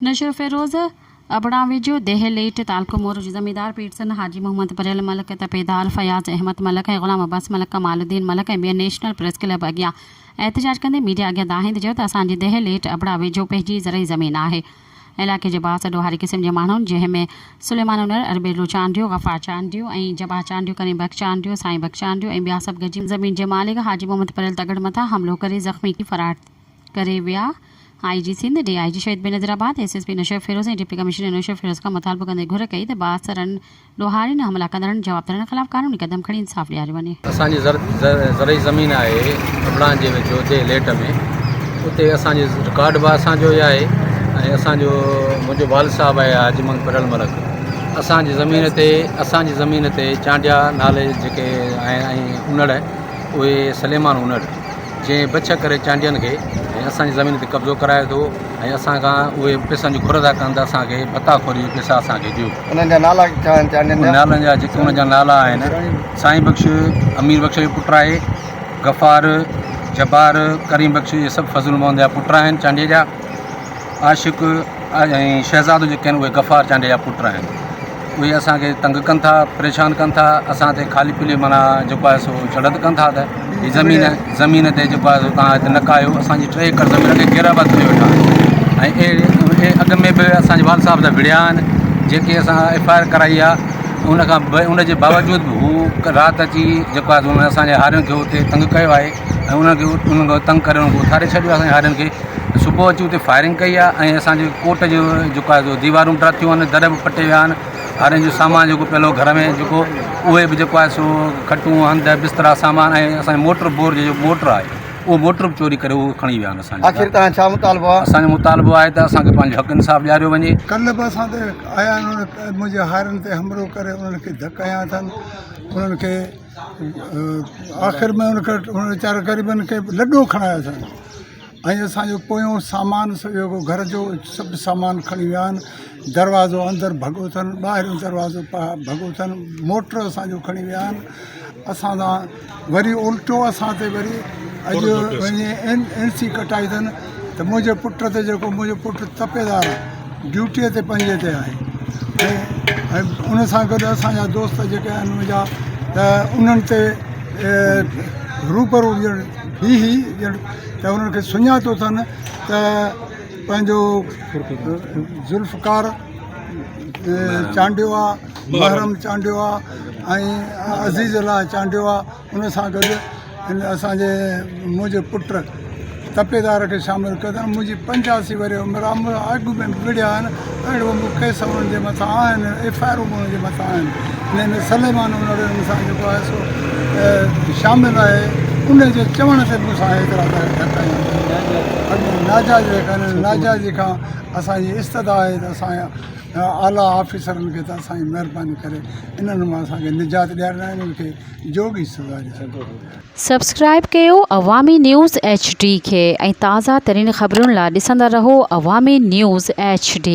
नशर फिरोज़ अबड़ावेजो देहलेट तालको मोर ज़मींदार पीटसन हाजी मोहम्मद परेल मलक तपेदार फयाज अहमद मलक ऐं ग़ुलाम अब्बास मलक कमालुद्दीन मलक ऐं ॿियनि नेशनल प्रेस क्लब अॻियां एहतजाज कंदे मीडिया अॻियां दाहिंद चयो त असांजी देहलेट अबड़ावेजो पंहिंजी ज़रई ज़मीन आहे। इलाइक़े जे बास ॾोहारी क़िस्म जे माण्हुनि जंहिंमें सुलेमान उनर अरबेलो चांडियो गफ़ार चांडियो ऐं जबा चांडियो करीम बख़ चांडियो साईं बख़ चांडियो ऐं ॿिया सभु गॾिजी ज़मीन जे मालिक हाजी मोहम्मद परेल तगड़ मथां हमिलो करे ज़ख़्मी फ़रार करे विया। IG सिंध DIG शहीद बेनज़ीराबाद SSP नशर फिरोज़ ऐं डिप्टी कमिश्नर नशर फिरोज़ खां मुतालबो कंदे घुर कई त बासरनि ॾोहारी न हमला कंदड़नि जवाबदारनि ख़िलाफ़ कानूनी क़दम खणी इंसाफ़ ॾियारियो वञे। असांजी ज़रई ज़मीन आहे अबड़ान जे वेझो देहलेट में, उते असांजी रिकॉर्ड बि असांजो ई आहे ऐं असांजो मुंहिंजो वाल साहब आहे हाजी मोहम्मद परेल मलक। असांजी ज़मीन ते चांडिया नाले जेके ऐं उनड़ उहे सलेमान उनड़ जंहिं बच करे चांडियनि खे ऐं असांजी ज़मीन ते कब्ज़ो कराए थो ऐं असां खां उहे पैसनि जी घुर था कनि त असांखे पताखोरी पैसा असांखे ॾियो। उन्हनि जा नाला नालनि जा जेके उन जा नाला आहिनि साईं बख़्श अमीर बख़्श जो पुटु आहे, गफ़ार जबार करीम बख़्श इहे सभु फज़ुल मोहम्मद जा पुट आहिनि चांडिया जा। आशिक़ ऐं शहज़ादो जेके आहिनि उहे गफ़ार चांडिया जा पुट आहिनि। उहे असांखे तंग कनि था, परेशान कनि था, असां ते ख़ाली पीली माना जेको आहे सो चढ़त कनि था त हीअ ज़मीन ते जेको आहे सो तव्हां हिते न कायो। असांजी 3 एकड़ ज़मीन खे घेराबाद करे वेठा आहिनि ऐं अॻ में बि असांजे वाल साहब जा विड़िया आहिनि जेके असां FIR कराई आहे। उनजे बावजूद बि हू राति अची जेको आहे उन असांजे हारियुनि खे उते तंग कयो आहे ऐं उन्हनि तंग करे उनखे उथारे छॾियो असांजे हारियुनि खे। सुबुह अची उते फायरिंग कई आहे ऐं असांजे कोर्ट जो जेको आहे दीवारूं टिराथियूं आहिनि, दर बि पटे विया आहिनि। हारियुनि जो सामान जेको पहिरियों घर में जेको उहे बि जेको आहे सो खटूं हंध बिस्तरा सामान ऐं असांजे मोटर बोर जो मोटर आहे उहो मोटर बि चोरी करे उहो खणी विया आहिनि। असांजे आख़िर तव्हां छा मुतालबो आहे? असांजो मुतालबो आहे त असांखे पंहिंजो हक़ इंसाफ़ ॾियारियो वञे। कल्ह बि असां ते आया आहिनि, मुंहिंजे हारियुनि ते हमिलो करे उन्हनि खे धकाया अथनि। उन्हनि खे आख़िर में उन वीचारे ग़रीबनि खे लॾो खणाया अथनि ऐं असांजो पोयों सामान जेको घर जो सभु सामान खणी विया आहिनि। दरवाज़ो अंदरि भॻो अथनि, ॿाहिरियों दरवाज़ो भॻो अथनि, मोटर असांजो खणी विया आहिनि। असां सां वरी उल्टो असां ते वरी अॼु वञी NC कटाई अथनि त मुंहिंजे पुट ते जेको मुंहिंजो पुटु तपेदार ड्यूटीअ ते पंहिंजे ते आहे ऐं उन सां गॾु असांजा दोस्त जेके आहिनि मुंहिंजा त उन्हनि ते रूबरू ॼण त उन्हनि खे सुञातो अथनि त पंहिंजो ज़ुल्फ़कार चांडियो आहे, महरम चांडियो आहे ऐं अज़ीज़ अलाह चांडियो आहे। उन सां गॾु असांजे मुंहिंजे पुट तपेदार खे शामिलु कनि। मुंहिंजी 85 वरे उमिरि आहे, अॻु में विड़िया आहिनि, अहिड़ो केस उन्हनि जे मथां आहिनि, FIR उन्हनि जे मथां आहिनि। हिन में सलेमान उन्हनि सां जेको आहे सो शामिलु आहे। उनजे चवण ते मूंसां हेतिरा नाजाइज़ कनि। नाजाइज़ खां असांजी इस्तदा आहे त असांजा आला ऑफिसरनि खे त असांजी महिरबानी करे इन्हनि मां असांखे निजात ॾियारणु आहे, इन्हनि खे जोगी सज़ा ॾियणु। सब्सक्राइब कयो अवामी न्यूज़ HD खे ऐं ताज़ा तरीन ख़बरुनि लाइ ॾिसंदा रहो अवामी न्यूज़ HD।